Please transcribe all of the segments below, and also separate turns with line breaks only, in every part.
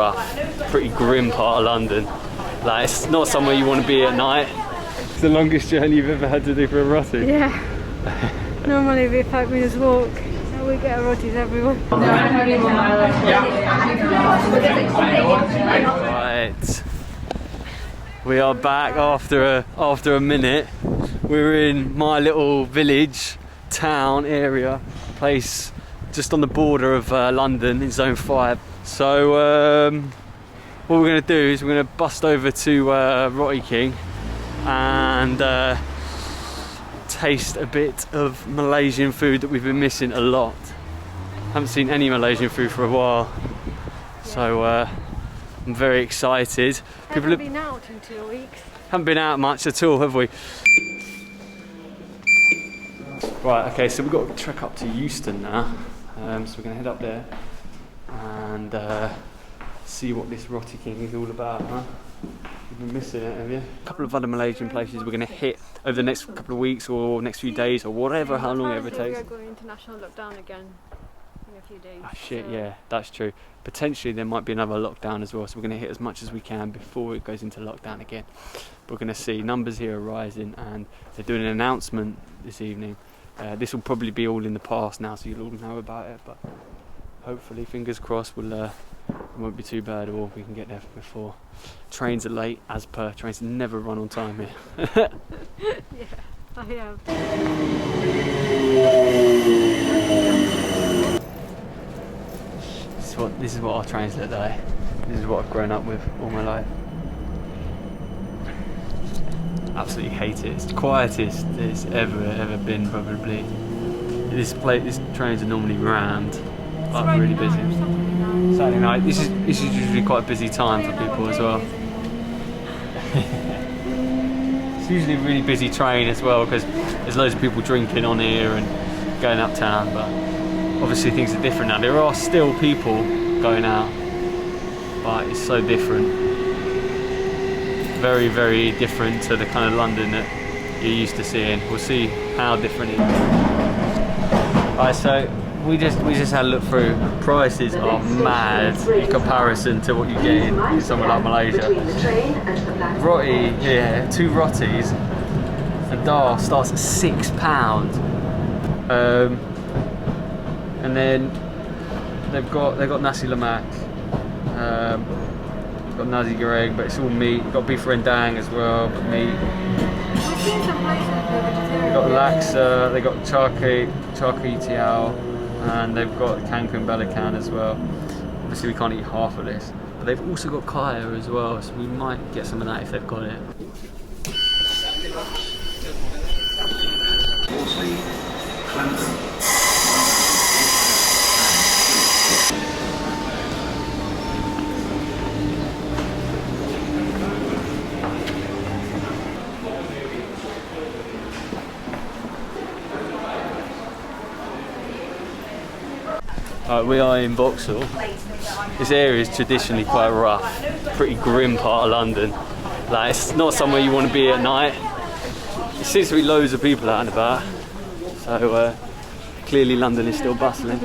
rough, pretty grim part of London. Like, it's not somewhere you want to be at night. It's the longest journey you've ever had to do for a roti.
Yeah. Normally it'd be a 5 minutes walk. Now we get our rotis everywhere.
Right. We are back after a minute. We're in my little village, town area, place just on the border of London in Zone 5. So what we're going to do is we're going to bust over to Roti King and taste a bit of Malaysian food that we've been missing a lot. Haven't seen any Malaysian food for a while, so I'm very excited.
Haven't been out in 2 weeks.
Haven't been out much at all, have we? Right, okay, so we've got to trek up to Euston now. So we're going to head up there and see what this Roti King is all about, huh? You've been missing it, have you? A couple of other Malaysian places we're going to hit over the next couple of weeks or next few days or whatever, how long it ever takes.
We're going international lockdown again in a few days.
Oh shit, so. Yeah, that's true. Potentially there might be another lockdown as well, so we're going to hit as much as we can before it goes into lockdown again. We're going to see numbers here are rising and they're doing an announcement this evening. This will probably be all in the past now, so you'll all know about it, but hopefully, fingers crossed, it won't be too bad, or we can get there before. Trains are late, as per. Trains never run on time here.
Yeah, I have.
This is what our trains look like. This is what I've grown up with all my life. Absolutely hate it. It's the quietest it's ever been, probably. This trains are normally rammed, but really busy. Saturday night. This is usually quite a busy time for people as well. It's usually a really busy train as well because there's loads of people drinking on here and going uptown. But obviously things are different now. There are still people going out, but it's so different. Very, very different to the kind of London that you're used to seeing. We'll see how different it is. Alright, so we just had a look through. Prices are mad in comparison to what you get in somewhere like Malaysia. Roti here, 2 rotis, a dal starts at £6. And then they've got nasi lemak. Got nasi goreng, but it's all meat. We've got beef rendang as well, but meat. They've got laksa, they've got char kway teow, and they've got kangkung belacan as well. Obviously we can't eat half of this, but they've also got kaya as well, so we might get some of that if they've got it. We are in Vauxhall. This area is traditionally quite rough, pretty grim part of London. Like, it's not somewhere you want to be at night. There seems to be loads of people out and about, so clearly London is still bustling.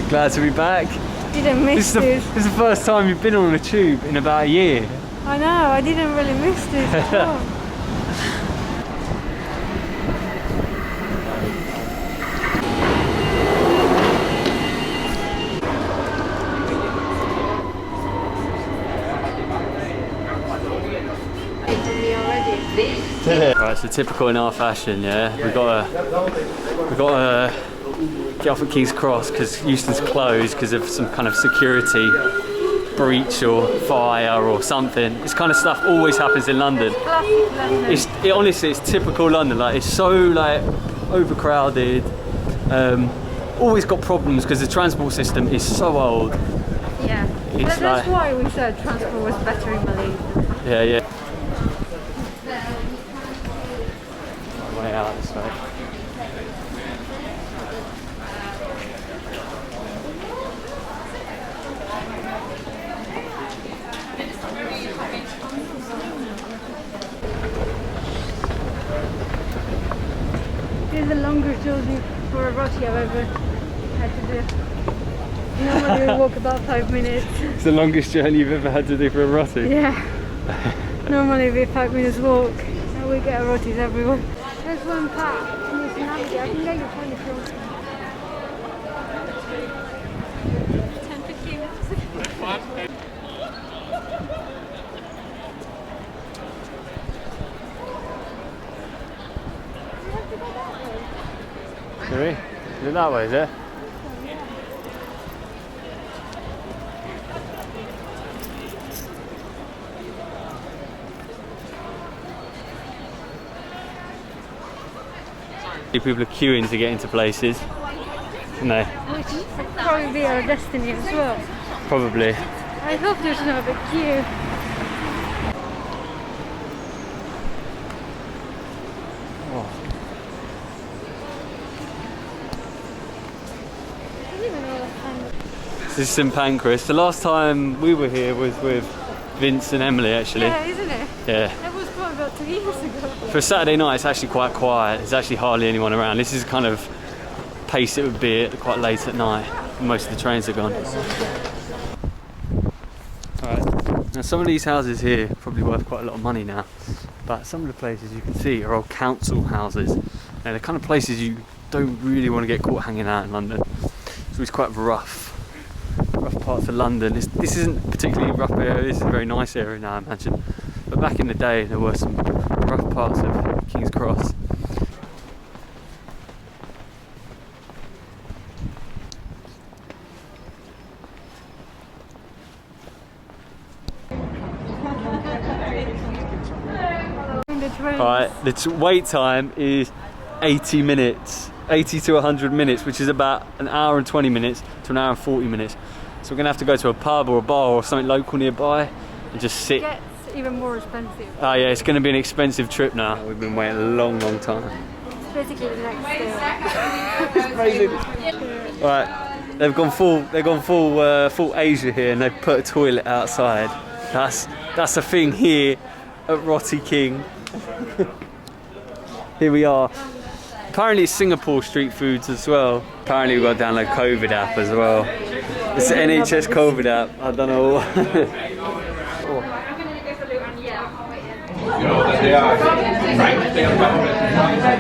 Glad to be back.
Didn't miss this.
This is the first time you've been on a tube in about a year.
I know, I didn't really miss this at all.
Right, so typical in our fashion, yeah. We've got to get off at King's Cross because Euston's closed because of some kind of security breach or fire or something. This kind of stuff always happens in London. Honestly, it's typical London. Like, it's so like overcrowded. Always got problems because the transport system is so old.
Yeah, that's why we said transport was better in Malaysia.
Yeah, yeah. Way out this way.
It's the longest journey for a roti I've ever had to do. Normally we walk about 5 minutes.
It's the longest journey you've ever had to do for a roti?
Yeah. Normally it'd be 5 minutes walk. Now we get rotis everywhere. There's one pack. I can get your phone if you want. 10-15 minutes.
Is it that way, is it? People are queuing to get into places. No.
Which would probably be our destiny as well.
Probably.
I hope there's no big queue.
This is St Pancras. The last time we were here was with Vince and Emily, actually.
Yeah, isn't it?
Yeah.
That was probably about 2 years ago.
For a Saturday night, it's actually quite quiet. There's actually hardly anyone around. This is the kind of pace it would be at quite late at night. Most of the trains are gone. Alright, now some of these houses here are probably worth quite a lot of money now. But some of the places you can see are old council houses. And they're the kind of places you don't really want to get caught hanging out in London. So it's quite rough parts of London. This isn't a particularly rough area, this is a very nice area now, I imagine. But back in the day, there were some rough parts of King's Cross. Alright, the wait time is 80 minutes. 80 to 100 minutes, which is about an hour and 20 minutes to an hour and 40 minutes. So we're going to have to go to a pub or a bar or something local nearby and just sit.
It gets even more expensive.
Oh yeah, it's going to be an expensive trip now. We've been waiting a long time.
It's basically the next day.
It's amazing. Right, they've gone full Asia here, and they've put a toilet outside. That's a thing here at Roti King. Here we are. Apparently it's Singapore street foods as well. Apparently we've got to download COVID app as well. It's the NHS COVID app. I don't know.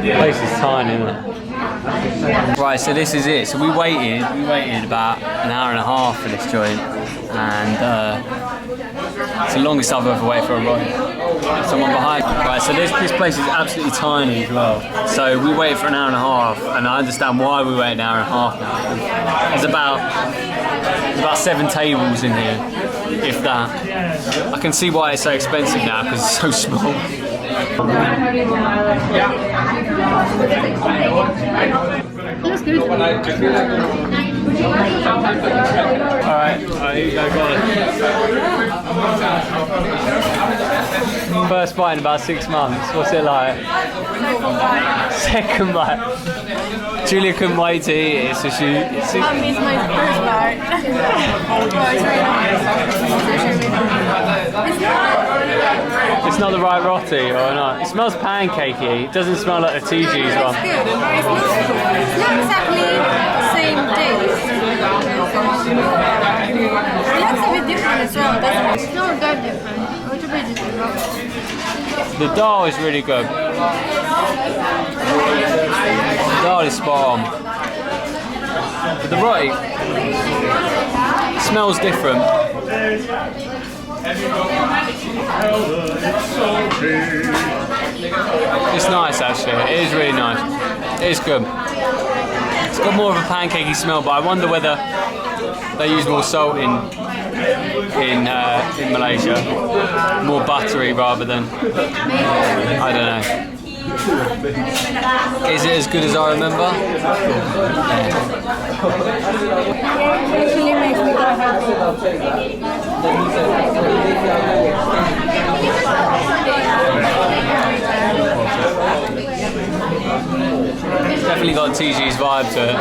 The place is tiny, isn't it? Right, so this is it. So we waited about an hour and a half for this joint, and it's the longest I've ever waited for a ride. Someone behind. Right, so this place is absolutely tiny as well. So we waited for an hour and a half, and I understand why we waited an hour and a half now. There's about 7 tables in here, if that. I can see why it's so expensive now, because it's so small.
Looks good.
Alright, here you go, got it. First bite in about 6 months, what's it like? Second bite. Giulia couldn't wait to eat it, so she...
I missed my first bite.
It's not the right roti, or not? It smells pancakey, it doesn't smell like the TG's one.
It's not exactly the same taste. It looks a bit different as well, doesn't it? It's not that different. Which bit is it?
The dal is really good. The dal is spot on. But the roti smells different. It's nice actually, it is really nice. It is good. It's got more of a pancakey smell, but I wonder whether they use more salt in Malaysia. More buttery rather than, I don't know. Is it as good as I remember? Definitely got TG's vibe to it.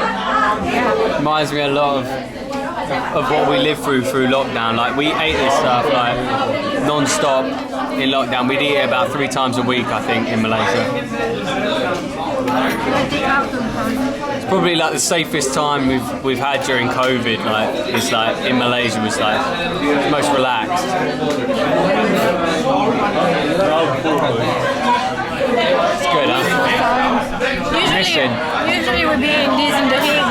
Reminds me a lot of what we lived through lockdown. Like we ate this stuff like non-stop in lockdown. We'd eat it about 3 times a week, I think, in Malaysia. It's probably like the safest time we've had during COVID. Like it's like in Malaysia was like most relaxed. It's good, huh?
Usually we'll be in this in the heat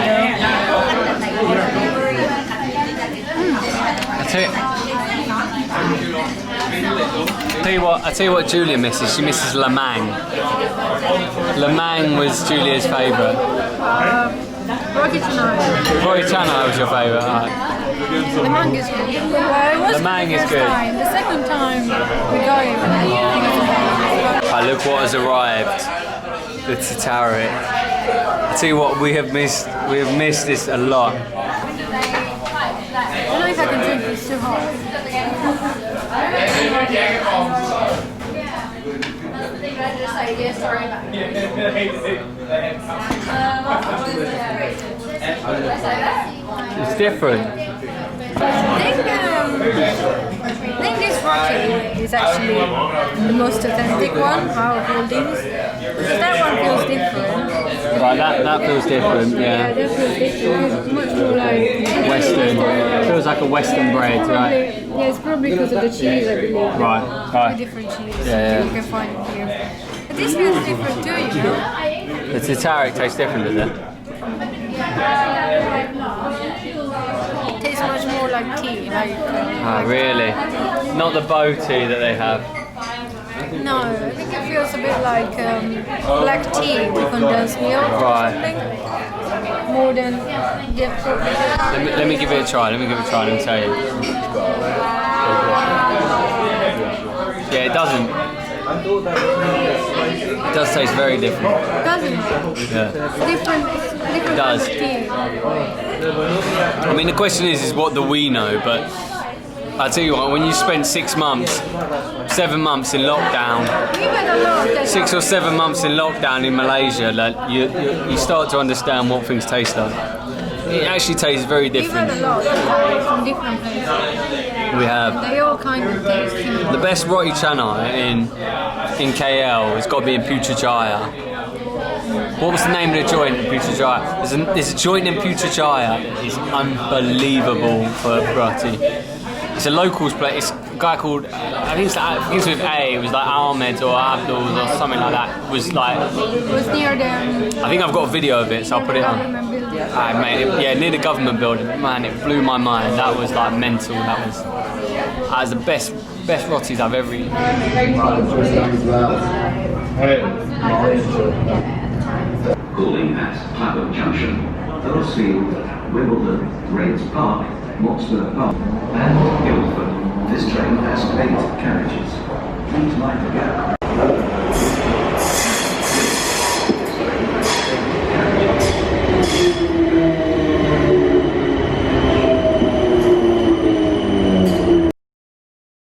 That's it. I tell you what Giulia misses. She misses lamang. Lamang was Giulia's favourite.
Roti Canai.
Roti Canai was your favourite. Right.
Lamang is good.
Lamang is good.
The second time we got it.
Look what has arrived. The Tatarik. I tell you what, we have missed this a lot.
I don't know if I can drink this too hot.
It's different.
I think this roti is actually the most authentic one out of all these. That one feels different.
Right, that feels different, yeah.
Yeah, that feels different. It's much more like
Western. Feels like a Western bread, right?
Yeah, it's probably because of the cheese, I believe.
Right.
The different cheese
Yeah.
you can find in here. But this feels different too, you know?
The Tatarik tastes different, doesn't it?
It tastes much more like tea,
Really? Not the bow tea that they have.
No, I think it feels a bit like black tea with condensed milk or something. More than
Let me give it a try. Let me tell you. Yeah, it doesn't. It does taste very different.
Doesn't it?
Yeah.
Different
It does.
tea.
I mean, the question is what do we know? But I tell you what, when you spend 6 months, 7 months in lockdown, 6 or 7 months in lockdown in Malaysia, like you start to understand what things taste like. It actually tastes very different.
We've had a lot from different places.
We have.
They all kind of taste similar.
The best Roti Canai in KL has got to be in Putrajaya. What was the name of the joint in Putrajaya? There's a joint in Putrajaya. It's unbelievable for roti. It's a locals place. It's a guy called, I think it begins with A. It was like Ahmed or Abdul or something like that. It was like.
It was near the.
I think I've got a video of it, so I'll put it on. Near the government building. Man, it blew my mind. That was like mental. That was the best rotis I've ever eaten.
Calling at Clapham Junction, Earlsfield, Wimbledon, Raynes Park, Moxburgh Park, and Guildford. This train has 8 carriages. Please mind the gap.